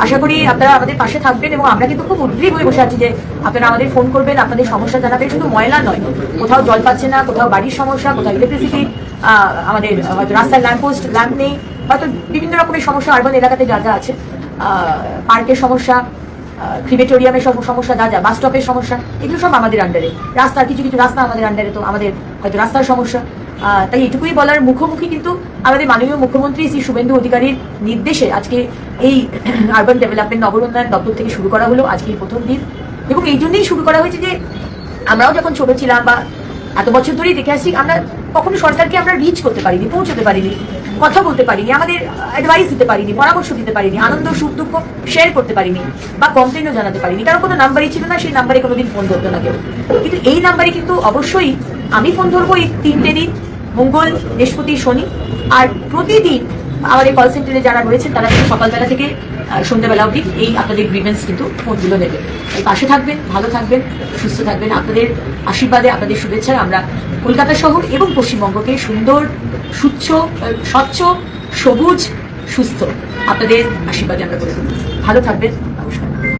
আশা করি আপনারা আমাদের পাশে থাকবেন এবং আমরা কিন্তু খুব উদ্গ্রীব হয়ে বসে আছি যে আপনারা আমাদের ফোন করবেন, আপনাদের সমস্যা জানাবেন। শুধু ময়লা নয়, কোথাও জল পাচ্ছে না, কোথাও বাড়ির সমস্যা, কোথাও ইলেকট্রিসিটি, আমাদের হয়তো রাস্তার ল্যাম্প নেই, হয়তো বিভিন্ন রকমের সমস্যা আরবান এলাকাতে যা যা আছে, পার্কের সমস্যা, ক্রিমেটোরিয়ামের সব সমস্যা, যা যা বাস স্টপের সমস্যা, এগুলো সব আমাদের আন্ডারে। রাস্তার কিছু কিছু রাস্তা আমাদের আন্ডারে, তো আমাদের হয়তো রাস্তার সমস্যা। তাই এটুকুই বলার মুখোমুখি কিন্তু আমাদের মাননীয় মুখ্যমন্ত্রী শ্রী শুভেন্দু অধিকারীর নির্দেশে আজকে এই আরবান ডেভেলপমেন্ট নগর উন্নয়ন দপ্তর থেকে শুরু করা হলো আজকে প্রথম দিন। এবং এই জন্যই শুরু করা হয়েছে যে আমরাও যখন ছোট ছিলাম বা এত বছর ধরেই দেখে আসছি, আমরা কখনো সরকারকে আমরা রিচ করতে পারিনি, পৌঁছতে পারিনি, কথা বলতে পারিনি, আমাদের অ্যাডভাইস দিতে পারিনি, পরামর্শ দিতে পারিনি, আনন্দ সুখ দুঃখ শেয়ার করতে পারিনি বা কমপ্লেনও জানাতে পারিনি, কারণ কোনো নাম্বারই ছিল না, সেই নাম্বারে কোনোদিন ফোন ধরতো না কেউ। কিন্তু এই নাম্বারে কিন্তু অবশ্যই আমি ফোন ধরবো এই 3টে দিন, মঙ্গল, বৃহস্পতি, শনি, আর প্রতিদিন আমাদের কল সেন্টারে যারা রয়েছেন তারা কিন্তু সকালবেলা থেকে সন্ধ্যাবেলা অবধি এই আপনাদের গ্রিভেন্স কিন্তু ফোনগুলো নেবে। এই পাশে থাকবেন, ভালো থাকবেন, সুস্থ থাকবেন। আপনাদের আশীর্বাদে, আপনাদের শুভেচ্ছায় আমরা কলকাতা শহর এবং পশ্চিমবঙ্গকে সুন্দর, স্বচ্ছ, সবুজ, সুস্থ আপনাদের আশীর্বাদে আমরা করে দেব। ভালো থাকবেন, নমস্কার।